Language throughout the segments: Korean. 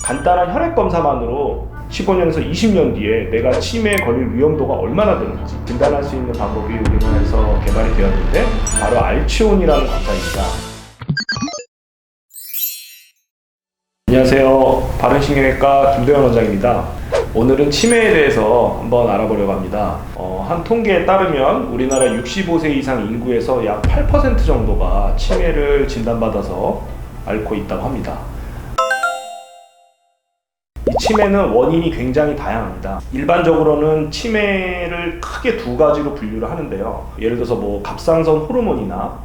간단한 혈액 검사만으로 15년에서 20년 뒤에 내가 치매에 걸릴 위험도가 얼마나 되는지 진단할 수 있는 방법이 우리나라에서 개발이 되었는데 바로 알츠온이라는 검사입니다. 안녕하세요. 바른신경외과 김도현 원장입니다. 오늘은 치매에 대해서 한번 알아보려고 합니다. 한 통계에 따르면 우리나라 65세 이상 인구에서 약 8% 정도가 치매를 진단받아서 앓고 있다고 합니다. 이 치매는 원인이 굉장히 다양합니다. 일반적으로는 치매를 크게 두 가지로 분류를 하는데요. 예를 들어서 갑상선 호르몬이나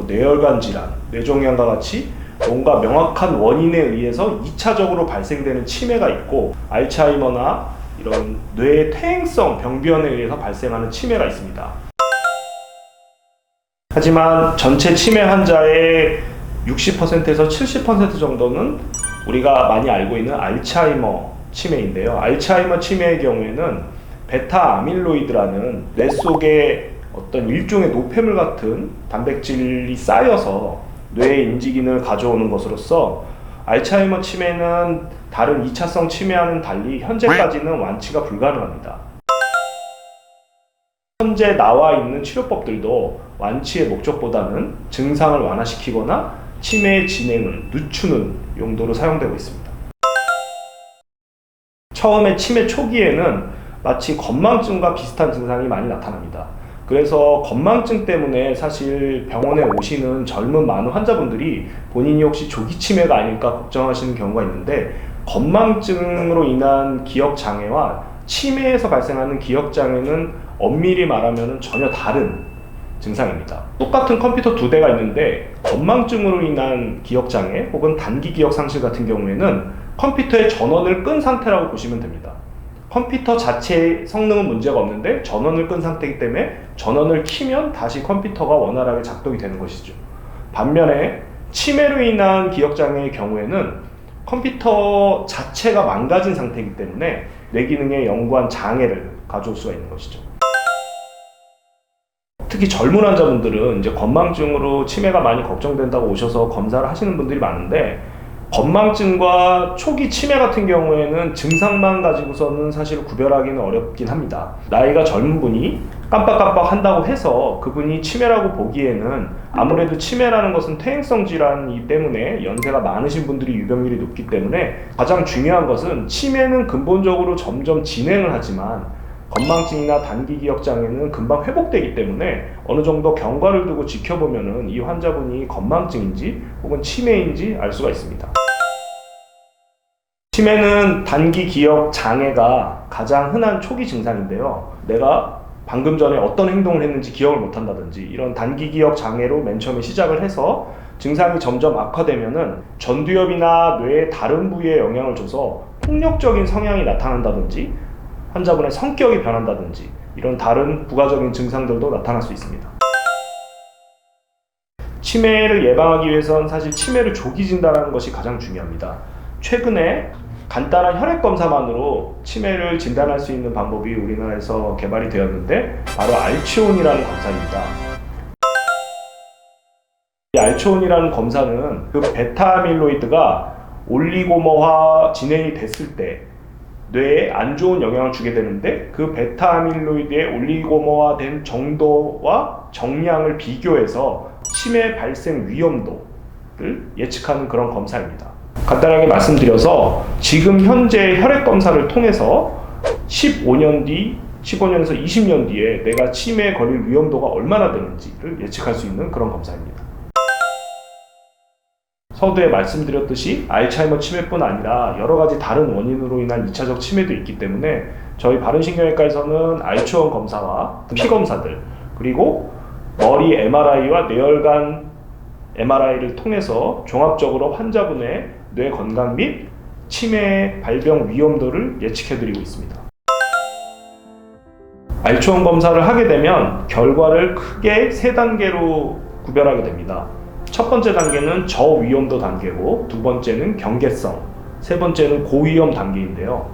뇌혈관 질환, 뇌종양과 같이 뭔가 명확한 원인에 의해서 2차적으로 발생되는 치매가 있고, 알츠하이머나 이런 뇌의 퇴행성 병변에 의해서 발생하는 치매가 있습니다. 하지만 전체 치매 환자의 60%에서 70% 정도는 우리가 많이 알고 있는 알츠하이머 치매인데요. 알츠하이머 치매의 경우에는 베타 아밀로이드라는 뇌 속에 어떤 일종의 노폐물 같은 단백질이 쌓여서 뇌의 인지 기능을 가져오는 것으로서 알츠하이머 치매는 다른 2차성 치매와는 달리 현재까지는 완치가 불가능합니다. 현재 나와 있는 치료법들도 완치의 목적보다는 증상을 완화시키거나 치매의 진행을 늦추는 용도로 사용되고 있습니다. 처음에 치매 초기에는 마치 건망증과 비슷한 증상이 많이 나타납니다. 그래서 건망증 때문에 사실 병원에 오시는 젊은 많은 환자분들이 본인이 혹시 조기 치매가 아닐까 걱정하시는 경우가 있는데, 건망증으로 인한 기억장애와 치매에서 발생하는 기억장애는 엄밀히 말하면 전혀 다른 증상입니다. 똑같은 컴퓨터 두 대가 있는데 건망증으로 인한 기억장애 혹은 단기 기억 상실 같은 경우에는 컴퓨터의 전원을 끈 상태라고 보시면 됩니다. 컴퓨터 자체의 성능은 문제가 없는데 전원을 끈 상태이기 때문에 전원을 켜면 다시 컴퓨터가 원활하게 작동이 되는 것이죠. 반면에 치매로 인한 기억장애의 경우에는 컴퓨터 자체가 망가진 상태이기 때문에 뇌 기능에 영구한 장애를 가져올 수가 있는 것이죠. 특히 젊은 환자분들은 이제 건망증으로 치매가 많이 걱정된다고 오셔서 검사를 하시는 분들이 많은데, 건망증과 초기 치매 같은 경우에는 증상만 가지고서는 사실 구별하기는 어렵긴 합니다. 나이가 젊은 분이 깜빡깜빡 한다고 해서 그분이 치매라고 보기에는, 아무래도 치매라는 것은 퇴행성 질환이기 때문에 연세가 많으신 분들이 유병률이 높기 때문에 가장 중요한 것은 치매는 근본적으로 점점 진행을 하지만 건망증이나 단기 기억 장애는 금방 회복되기 때문에 어느 정도 경과를 두고 지켜보면은 이 환자분이 건망증인지 혹은 치매인지 알 수가 있습니다. 치매는 단기 기억 장애가 가장 흔한 초기 증상인데요. 내가 방금 전에 어떤 행동을 했는지 기억을 못한다든지 이런 단기 기억 장애로 맨 처음에 시작을 해서 증상이 점점 악화되면은 전두엽이나 뇌의 다른 부위에 영향을 줘서 폭력적인 성향이 나타난다든지 환자분의 성격이 변한다든지 이런 다른 부가적인 증상들도 나타날 수 있습니다. 치매를 예방하기 위해서는 사실 치매를 조기 진단하는 것이 가장 중요합니다. 최근에 간단한 혈액 검사만으로 치매를 진단할 수 있는 방법이 우리나라에서 개발이 되었는데 바로 알츠온이라는 검사입니다. 이 알츠온이라는 검사는 그 베타-아밀로이드가 올리고머화 진행이 됐을 때 뇌에 안 좋은 영향을 주게 되는데, 그 베타-아밀로이드의 올리고머화된 정도와 정량을 비교해서 치매 발생 위험도를 예측하는 그런 검사입니다. 간단하게 말씀드려서 지금 현재 혈액 검사를 통해서 15년 뒤, 15년에서 20년 뒤에 내가 치매에 걸릴 위험도가 얼마나 되는지를 예측할 수 있는 그런 검사입니다. 서두에 말씀드렸듯이 알츠하이머 치매뿐 아니라 여러 가지 다른 원인으로 인한 2차적 치매도 있기 때문에 저희 바른신경외과에서는 알츠온 검사와 피 검사들, 그리고 머리 MRI와 뇌혈관 MRI를 통해서 종합적으로 환자분의 뇌 건강 및 치매 발병 위험도를 예측해드리고 있습니다. 알츠온 검사를 하게 되면 결과를 크게 3단계로 구별하게 됩니다. 첫 번째 단계는 저위험도 단계고, 두 번째는 경계성, 세 번째는 고위험 단계인데요.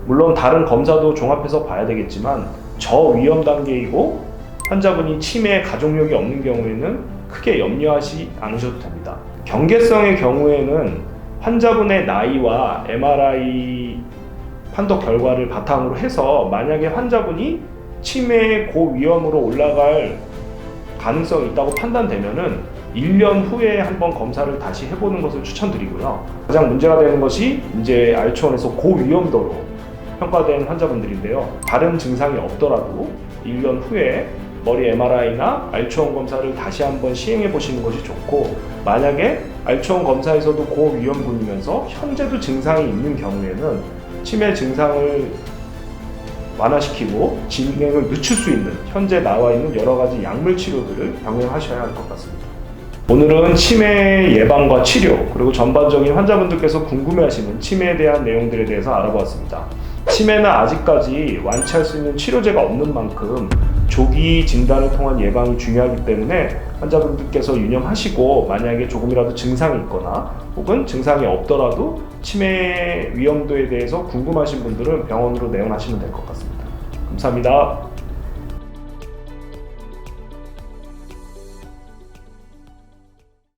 물론 다른 검사도 종합해서 봐야 되겠지만 저위험 단계이고 환자분이 치매에 가족력이 없는 경우에는 크게 염려하지 않으셔도 됩니다. 경계성의 경우에는 환자분의 나이와 MRI 판독 결과를 바탕으로 해서 만약에 환자분이 치매의 고위험으로 올라갈 가능성이 있다고 판단되면은 1년 후에 한번 검사를 다시 해보는 것을 추천드리고요. 가장 문제가 되는 것이 이제 알츠원에서 고위험도로 평가된 환자분들인데요. 다른 증상이 없더라도 1년 후에 머리 MRI나 알츠원 검사를 다시 한번 시행해 보시는 것이 좋고, 만약에 알츠원 검사에서도 고위험군이면서 현재도 증상이 있는 경우에는 치매 증상을 완화시키고 진행을 늦출 수 있는 현재 나와 있는 여러 가지 약물 치료들을 병행하셔야 할 것 같습니다. 오늘은 치매 예방과 치료, 그리고 전반적인 환자분들께서 궁금해하시는 치매에 대한 내용들에 대해서 알아보았습니다. 치매는 아직까지 완치할 수 있는 치료제가 없는 만큼 조기 진단을 통한 예방이 중요하기 때문에 환자분들께서 유념하시고, 만약에 조금이라도 증상이 있거나 혹은 증상이 없더라도 치매 위험도에 대해서 궁금하신 분들은 병원으로 내원하시면 될 것 같습니다. 감사합니다.